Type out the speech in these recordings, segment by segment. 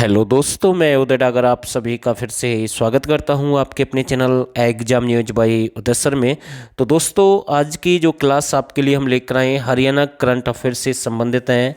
Hello दोस्तों, मैं उदय डागर आप सभी का फिर से स्वागत करता हूं आपके अपने चैनल एग्जाम न्यूज बाय उदय सर में। तो दोस्तों, आज की जो क्लास आपके लिए हम लेकर आए हैं हरियाणा करंट अफेयर से संबंधित हैं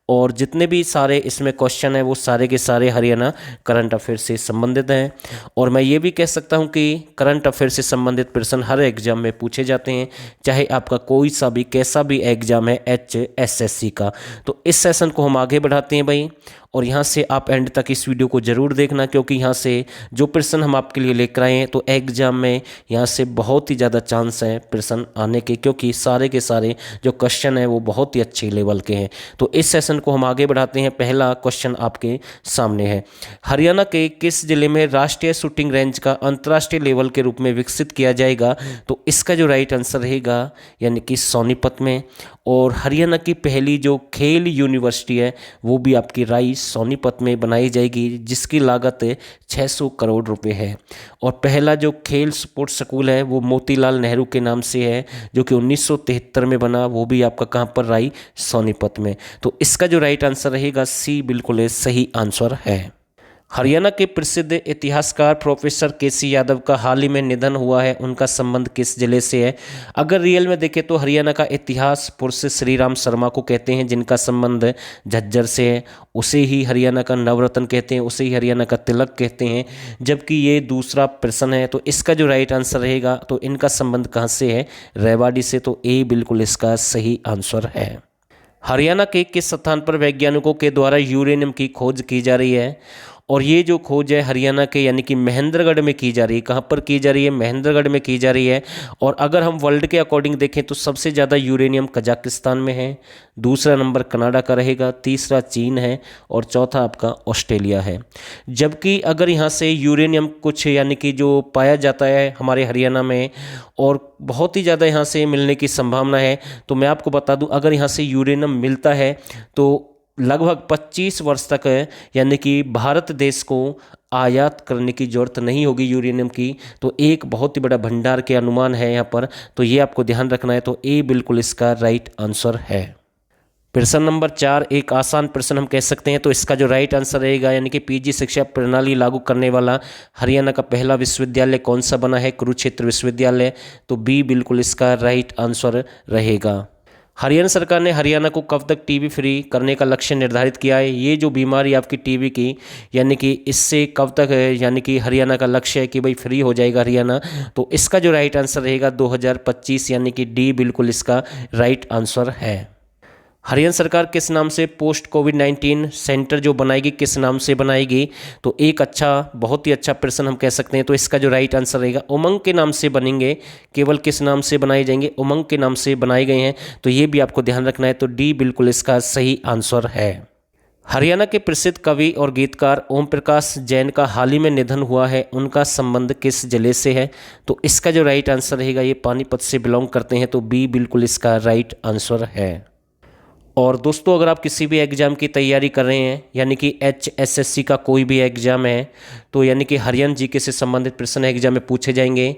और जितने भी सारे इसमें क्वेश्चन हैं वो सारे के सारे हरियाणा करंट अफेयर से संबंधित हैं। और मैं ये भी कह सकता हूं कि करंट अफेयर से संबंधित प्रश्न हर एग्जाम में पूछे जाते हैं, चाहे आपका कोई सा भी कैसा भी एग्जाम है HSSC का। तो इस सेशन को हम आगे बढ़ाते हैं भाई, और यहाँ से आप एंड तक इस वीडियो को ज़रूर देखना, क्योंकि यहाँ से जो प्रश्न हम आपके लिए लेकर आए हैं तो एग्जाम में यहाँ से बहुत ही ज़्यादा चांस है प्रश्न आने के, क्योंकि सारे के सारे जो क्वेश्चन हैं वो बहुत ही अच्छे लेवल के हैं। तो इस सेशन को हम आगे बढ़ाते हैं। पहला क्वेश्चन आपके सामने है, हरियाणा के किस जिले में राष्ट्रीय शूटिंग रेंज का अंतर्राष्ट्रीय लेवल के रूप में विकसित किया जाएगा? तो इसका जो राइट आंसर रहेगा यानी कि सोनीपत में। और हरियाणा की पहली जो खेल यूनिवर्सिटी है वो भी आपकी राई सोनीपत में बनाई जाएगी, जिसकी लागत 600 करोड़ रुपए है। और पहला जो खेल स्पोर्ट्स स्कूल है वो मोतीलाल नेहरू के नाम से है, जो कि 1973 में बना, वो भी आपका कहाँ पर? राई सोनीपत में। तो इसका जो राइट आंसर रहेगा सी बिल्कुल सही आंसर है। हरियाणा के प्रसिद्ध इतिहासकार प्रोफेसर KC यादव का हाल ही में निधन हुआ है, उनका संबंध किस जिले से है? अगर रियल में देखें तो हरियाणा का इतिहास पुरुष श्री राम शर्मा को कहते हैं, जिनका संबंध झज्जर से है। उसे ही हरियाणा का नवरत्न कहते हैं, उसे ही हरियाणा का तिलक कहते हैं, जबकि ये दूसरा प्रश्न है। तो इसका जो राइट आंसर रहेगा, तो इनका संबंध कहाँ से है? रेवाड़ी से। तो ए बिल्कुल इसका सही आंसर है। हरियाणा के किस स्थान पर वैज्ञानिकों के द्वारा यूरेनियम की खोज की जा रही है? और ये जो खोज है हरियाणा के यानी कि महेंद्रगढ़ में की जा रही है। कहाँ पर की जा रही है? महेंद्रगढ़ में की जा रही है। और अगर हम वर्ल्ड के अकॉर्डिंग देखें तो सबसे ज़्यादा यूरेनियम कजाकिस्तान में है, दूसरा नंबर कनाडा का रहेगा, तीसरा चीन है और चौथा आपका ऑस्ट्रेलिया है। जबकि अगर यहाँ से यूरेनियम कुछ यानी कि जो पाया जाता है हमारे हरियाणा में और बहुत ही ज़्यादा यहाँ से मिलने की संभावना है, तो मैं आपको बता दूँ, अगर यहाँ से यूरेनियम मिलता है तो लगभग 25 वर्ष तक यानी कि भारत देश को आयात करने की ज़रूरत नहीं होगी यूरेनियम की। तो एक बहुत ही बड़ा भंडार के अनुमान है यहाँ पर, तो ये आपको ध्यान रखना है। तो ए बिल्कुल इसका राइट आंसर है। प्रश्न नंबर 4 एक आसान प्रश्न हम कह सकते हैं। तो इसका जो राइट आंसर रहेगा यानी कि PG शिक्षा प्रणाली लागू करने वाला हरियाणा का पहला विश्वविद्यालय कौन सा बना है? कुरुक्षेत्र विश्वविद्यालय। तो बी बिल्कुल इसका राइट आंसर रहेगा। हरियाणा सरकार ने हरियाणा को कब तक टीबी फ्री करने का लक्ष्य निर्धारित किया है? ये जो बीमारी आपकी टीबी की यानी कि इससे कब तक है यानी कि हरियाणा का लक्ष्य है कि भाई फ्री हो जाएगा हरियाणा? तो इसका जो राइट आंसर रहेगा 2025 यानी कि डी बिल्कुल इसका राइट आंसर है। हरियाणा सरकार किस नाम से पोस्ट कोविड-19 सेंटर जो बनाएगी, किस नाम से बनाएगी? तो एक बहुत ही अच्छा प्रश्न हम कह सकते हैं। तो इसका जो राइट आंसर रहेगा उमंग के नाम से बनेंगे। केवल किस नाम से बनाए जाएंगे? उमंग के नाम से बनाए गए हैं। तो ये भी आपको ध्यान रखना है। तो डी बिल्कुल इसका सही आंसर है। हरियाणा के प्रसिद्ध कवि और गीतकार ओम प्रकाश जैन का हाल ही में निधन हुआ है, उनका संबंध किस जिले से है? तो इसका जो राइट आंसर रहेगा, ये पानीपत से बिलोंग करते हैं। तो बी बिल्कुल इसका राइट आंसर है। और दोस्तों, अगर आप किसी भी एग्ज़ाम की तैयारी कर रहे हैं यानी कि HSSC का कोई भी एग्ज़ाम है, तो यानी कि हरियाणा GK से संबंधित प्रश्न एग्जाम में पूछे जाएंगे।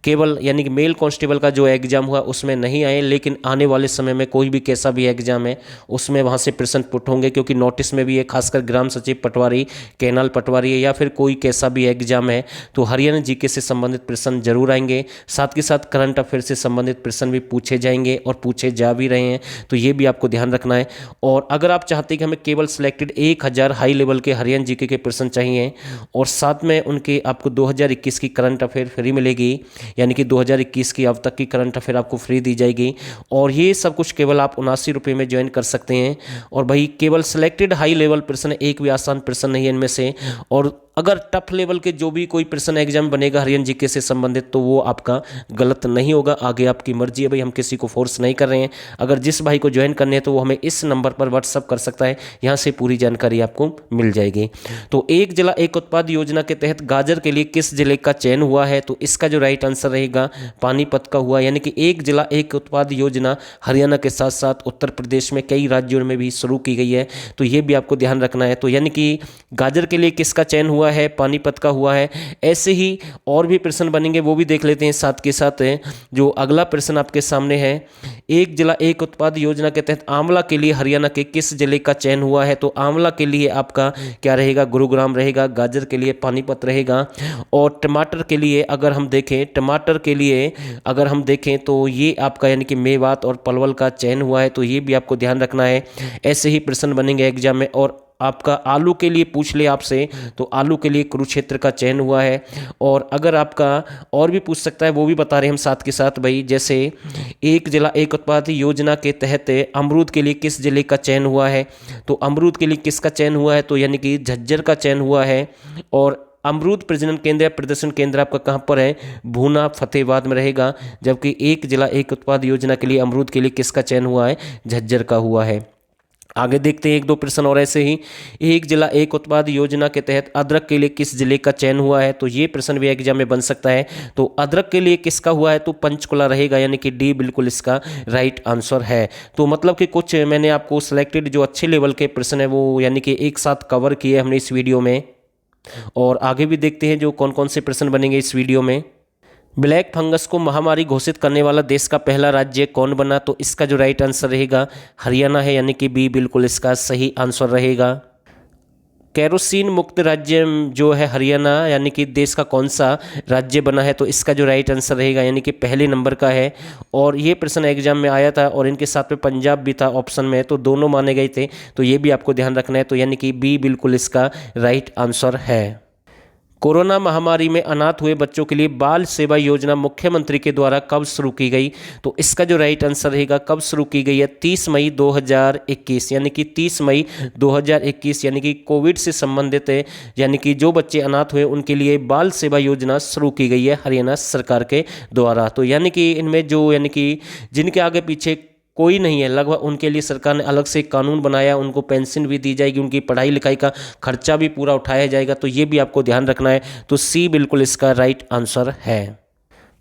केवल यानी कि मेल कांस्टेबल का जो एग्ज़ाम हुआ उसमें नहीं आए, लेकिन आने वाले समय में कोई भी कैसा भी एग्ज़ाम है उसमें वहाँ से प्रश्न पुट होंगे, क्योंकि नोटिस में भी है, खासकर ग्राम सचिव पटवारी, कैनाल पटवारी है या फिर कोई कैसा भी एग्ज़ाम है, तो हरियाणा GK से संबंधित प्रश्न जरूर आएंगे। साथ के साथ करंट अफेयर से संबंधित प्रश्न भी पूछे जाएंगे और पूछे जा भी रहे हैं। तो ये भी आपको ध्यान रखना है। और अगर आप चाहते हैं कि हमें केवल सिलेक्टेड 1000 हाई लेवल के हरियाणा GK के प्रश्न चाहिए और साथ में उनके आपको 2021 की करंट अफेयर फ्री मिलेगी, यानी कि 2021 की अब तक की करंट अफेयर आपको फ्री दी जाएगी। और ये सब कुछ केवल आप 79 रुपये में ज्वाइन कर सकते हैं। और भाई केवल सिलेक्टेड हाई लेवल प्रश्न, एक भी आसान प्रश्न नहीं है इनमें से। और अगर टफ लेवल के जो भी कोई प्रश्न एग्जाम बनेगा हरियाणा GK से संबंधित, तो वो आपका गलत नहीं होगा। आगे आपकी मर्जी है भाई, हम किसी को फोर्स नहीं कर रहे हैं। अगर जिस भाई को ज्वाइन करने हैं तो वो हमें इस नंबर पर व्हाट्सअप कर सकता है, यहाँ से पूरी जानकारी आपको मिल जाएगी। तो एक जिला एक उत्पाद योजना के तहत गाजर के लिए किस जिले का चयन हुआ है? तो इसका जो राइट आंसर रहेगा पानीपत का हुआ। यानी कि एक जिला एक उत्पाद योजना हरियाणा के साथ साथ उत्तर प्रदेश में कई राज्यों में भी शुरू की गई है, तो ये भी आपको ध्यान रखना है। तो यानी कि गाजर के लिए किसका चयन हुआ हुआ है, पानीपत का हुआ है। ऐसे ही और भी प्रश्न बनेंगे, वो भी देख लेते हैं साथ के साथ। जो अगला प्रश्न आपके सामने है, एक जिला एक उत्पाद योजना के तहत आंवला के लिए हरियाणा के किस जिले का चयन हुआ है? तो आंवला के लिए आपका क्या रहेगा? गुरुग्राम रहेगा। गाजर के लिए पानीपत रहेगा। और टमाटर के लिए अगर हम देखें तो ये आपका यानी कि मेवात और पलवल का चयन हुआ है, तो ये भी आपको ध्यान रखना है। ऐसे ही प्रश्न बनेंगे एग्जाम में। और आपका आलू के लिए पूछ ले आपसे, तो आलू के लिए कुरुक्षेत्र का चयन हुआ है। और अगर आपका और भी पूछ सकता है, वो भी बता रहे हैं हम साथ के साथ भाई। जैसे एक जिला एक उत्पाद योजना के तहत अमरूद के लिए किस जिले का चयन हुआ है? तो अमरूद के लिए किसका चयन हुआ है? तो यानी कि झज्जर का चयन हुआ है। और अमरूद प्रजनन केंद्र या प्रदर्शन केंद्र आपका कहाँ पर है? भूना फतेहाबाद में रहेगा। जबकि एक जिला एक उत्पाद योजना के लिए अमरूद के लिए किसका चयन हुआ है? झज्जर का हुआ है। आगे देखते हैं एक दो प्रश्न और ऐसे ही। एक जिला एक उत्पाद योजना के तहत अदरक के लिए किस जिले का चयन हुआ है? तो ये प्रश्न भी एग्जाम में बन सकता है। तो अदरक के लिए किसका हुआ है? तो पंचकुला रहेगा, यानी कि डी बिल्कुल इसका राइट आंसर है। तो मतलब कि कुछ मैंने आपको सिलेक्टेड जो अच्छे लेवल के प्रश्न है वो यानी कि एक साथ कवर किए हमने इस वीडियो में। और आगे भी देखते हैं जो कौन कौन से प्रश्न बनेंगे इस वीडियो में। ब्लैक फंगस को महामारी घोषित करने वाला देश का पहला राज्य कौन बना? तो इसका जो राइट आंसर रहेगा हरियाणा है, यानी कि बी बिल्कुल इसका सही आंसर रहेगा। केरोसिन मुक्त राज्य जो है हरियाणा, यानी कि देश का कौन सा राज्य बना है? तो इसका जो राइट आंसर रहेगा यानी कि पहले नंबर का है। और ये प्रश्न एग्जाम में आया था और इनके साथ में पंजाब भी था ऑप्शन में, तो दोनों माने गए थे, तो ये भी आपको ध्यान रखना है। तो यानी कि बी बिल्कुल इसका राइट आंसर है। कोरोना महामारी में अनाथ हुए बच्चों के लिए बाल सेवा योजना मुख्यमंत्री के द्वारा कब शुरू की गई? तो इसका जो राइट आंसर रहेगा कब शुरू की गई है? 30 मई 2021, यानी कि 30 मई 2021, यानी कि कोविड से संबंधित है, यानी कि जो बच्चे अनाथ हुए उनके लिए बाल सेवा योजना शुरू की गई है हरियाणा सरकार के द्वारा। तो यानी कि इनमें जो यानी कि जिनके आगे पीछे कोई नहीं है लगभग, उनके लिए सरकार ने अलग से कानून बनाया, उनको पेंशन भी दी जाएगी, उनकी पढ़ाई लिखाई का खर्चा भी पूरा उठाया जाएगा। तो ये भी आपको ध्यान रखना है। तो सी बिल्कुल इसका राइट आंसर है।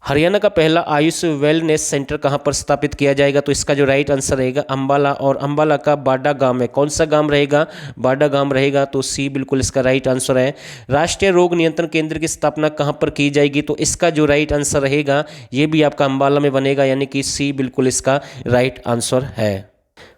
हरियाणा का पहला आयुष वेलनेस सेंटर कहां पर स्थापित किया जाएगा? तो इसका जो राइट आंसर रहेगा अंबाला। और अंबाला का बाडा गांव है। कौन सा गांव रहेगा? बाडा गांव रहेगा। तो सी बिल्कुल इसका राइट आंसर है। राष्ट्रीय रोग नियंत्रण केंद्र की स्थापना कहां पर की जाएगी? तो इसका जो राइट आंसर रहेगा ये भी आपका अंबाला में बनेगा, यानी कि सी बिल्कुल इसका राइट आंसर है।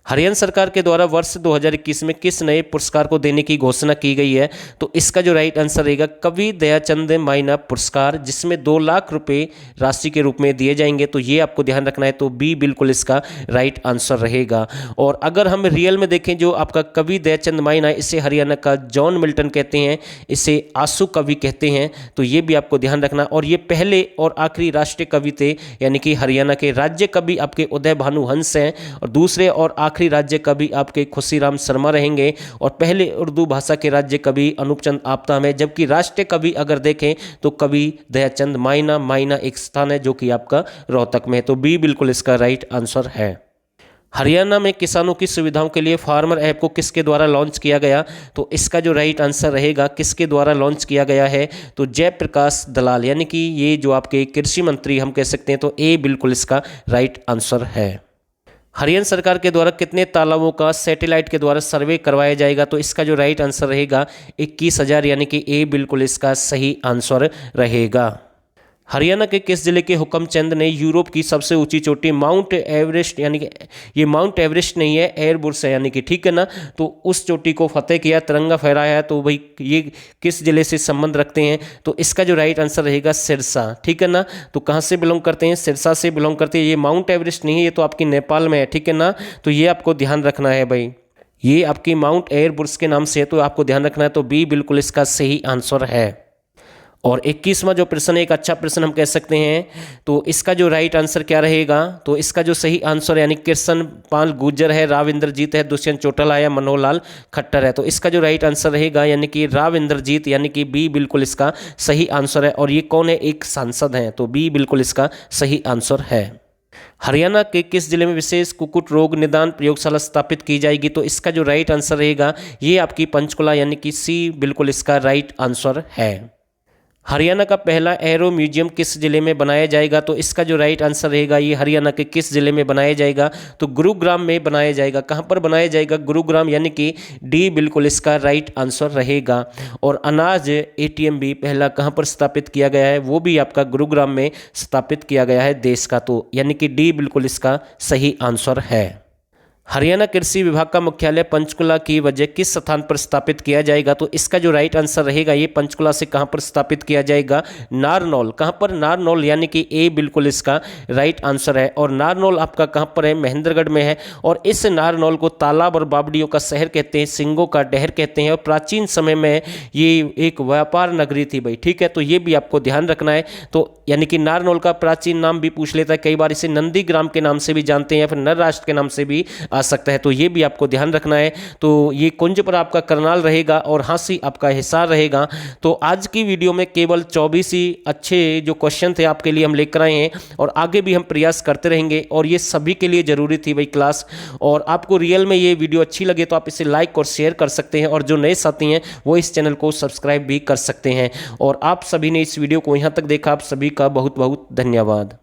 हरियाणा सरकार के द्वारा वर्ष 2021 में किस नए पुरस्कार को देने की घोषणा की गई है? तो इसका जो राइट आंसर रहेगा कवि दयाचंद माइना पुरस्कार, जिसमें 2 लाख रुपए राशि के रूप में दिए जाएंगे। तो ये आपको ध्यान रखना है। तो बी बिल्कुल इसका राइट आंसर रहेगा। और अगर हम रियल में देखें, जो आपका कवि दयाचंद माइना, इसे हरियाणा का जॉन मिल्टन कहते हैं, इसे आंसू कवि कहते हैं। तो ये भी आपको ध्यान रखना। और ये पहले और आखिरी राष्ट्रीय कवि थे, यानी कि हरियाणा के राज्य कवि आपके उदय भानु हंस हैं, और दूसरे और आखिरी राज्य कवि आपके खुशीराम शर्मा रहेंगे, और पहले उर्दू भाषा के राज्य कवि अनूपचंद आपता में। जबकि राष्ट्रीय कवि अगर देखें तो कवि दयाचंद माइना एक स्थान है जो कि आपका रोहतक में है। तो बी बिल्कुल इसका राइट आंसर है। हरियाणा में किसानों की सुविधाओं के लिए फार्मर ऐप को किसके द्वारा लॉन्च किया गया? तो इसका जो राइट आंसर रहेगा किसके द्वारा लॉन्च किया गया है? तो जयप्रकाश दलाल, यानी कि ये जो आपके कृषि मंत्री हम कह सकते हैं। तो ए बिल्कुल इसका राइट आंसर है। हरियाणा सरकार के द्वारा कितने तालाबों का सैटेलाइट के द्वारा सर्वे करवाया जाएगा? तो इसका जो राइट आंसर रहेगा 21,000, यानी कि ए बिल्कुल इसका सही आंसर रहेगा। हरियाणा के किस जिले के हुकमचंद ने यूरोप की सबसे ऊंची चोटी माउंट एवरेस्ट, यानी कि ये माउंट एवरेस्ट नहीं है, एयरबुर्स है, यानी कि ठीक है ना, तो उस चोटी को फतेह किया, तिरंगा फहराया? तो भाई ये किस जिले से संबंध रखते हैं? तो इसका जो राइट आंसर रहेगा सिरसा, ठीक है ना। तो कहाँ से बिलोंग करते हैं? सिरसा से बिलोंग करते हैं। ये माउंट एवरेस्ट नहीं है, ये तो आपकी नेपाल में है, ठीक है ना। तो ये आपको ध्यान रखना है भाई, ये आपकी माउंट एयरबुर्स के नाम से है, तो आपको ध्यान रखना है। तो बी बिल्कुल इसका सही आंसर है। और 21वां जो प्रश्न है, एक अच्छा प्रश्न हम कह सकते हैं। तो इसका जो राइट आंसर क्या रहेगा? तो इसका जो सही आंसर यानी कृष्ण पाल गुर्जर है, राव इंद्रजीत है, दुष्यंत चौटाला या मनोहर लाल खट्टर है। तो इसका जो राइट आंसर रहेगा यानी कि राव इंद्रजीत, यानी कि बी बिल्कुल इसका सही आंसर है। और ये कौन है? एक सांसद हैं। तो बी बिल्कुल इसका सही आंसर है। हरियाणा के किस जिले में विशेष कुक्कुट रोग निदान प्रयोगशाला स्थापित की जाएगी? तो इसका जो राइट आंसर रहेगा ये आपकी पंचकुला, यानी कि सी बिल्कुल इसका राइट आंसर है। हरियाणा का पहला एरो म्यूजियम किस जिले में बनाया जाएगा? तो इसका जो राइट आंसर रहेगा ये हरियाणा के किस जिले में बनाया जाएगा? तो गुरुग्राम में बनाया जाएगा। कहाँ पर बनाया जाएगा? गुरुग्राम, यानी कि डी बिल्कुल इसका राइट आंसर रहेगा। और अनाज एटीएम भी पहला कहाँ पर स्थापित किया गया है? वो भी आपका गुरुग्राम में स्थापित किया गया है देश का, तो यानी कि डी बिल्कुल इसका सही आंसर है। हरियाणा कृषि विभाग का मुख्यालय पंचकुला की वजह किस स्थान पर स्थापित किया जाएगा? तो इसका जो राइट आंसर रहेगा ये पंचकुला से कहां पर स्थापित किया जाएगा? नारनौल। कहां पर? नारनौल, यानी कि ए बिल्कुल इसका राइट आंसर है। और नारनौल आपका कहां पर है? महेंद्रगढ़ में है। और इस नारनौल को तालाब और बावड़ियों का शहर कहते हैं, सिंगों का डहर कहते हैं। और प्राचीन समय में ये एक व्यापार नगरी थी भाई, ठीक है, तो ये भी आपको ध्यान रखना है। तो यानी कि नारनौल का प्राचीन नाम भी पूछ लेता है, कई बार इसे नंदीग्राम के नाम से भी जानते हैं या फिर नर राष्ट्र के नाम से भी आ सकता है, तो ये भी आपको ध्यान रखना है। तो ये कुंजपुर आपका करनाल रहेगा और हांसी आपका हिसार रहेगा। तो आज की वीडियो में केवल 24 ही अच्छे जो क्वेश्चन थे आपके लिए हम लेकर आए हैं और आगे भी हम प्रयास करते रहेंगे और ये सभी के लिए ज़रूरी थी भाई क्लास। और आपको रियल में ये वीडियो अच्छी लगे तो आप इसे लाइक और शेयर कर सकते हैं और जो नए साथी हैं वो इस चैनल को सब्सक्राइब भी कर सकते हैं। और आप सभी ने इस वीडियो को यहाँ तक देखा, आप सभी का बहुत बहुत धन्यवाद।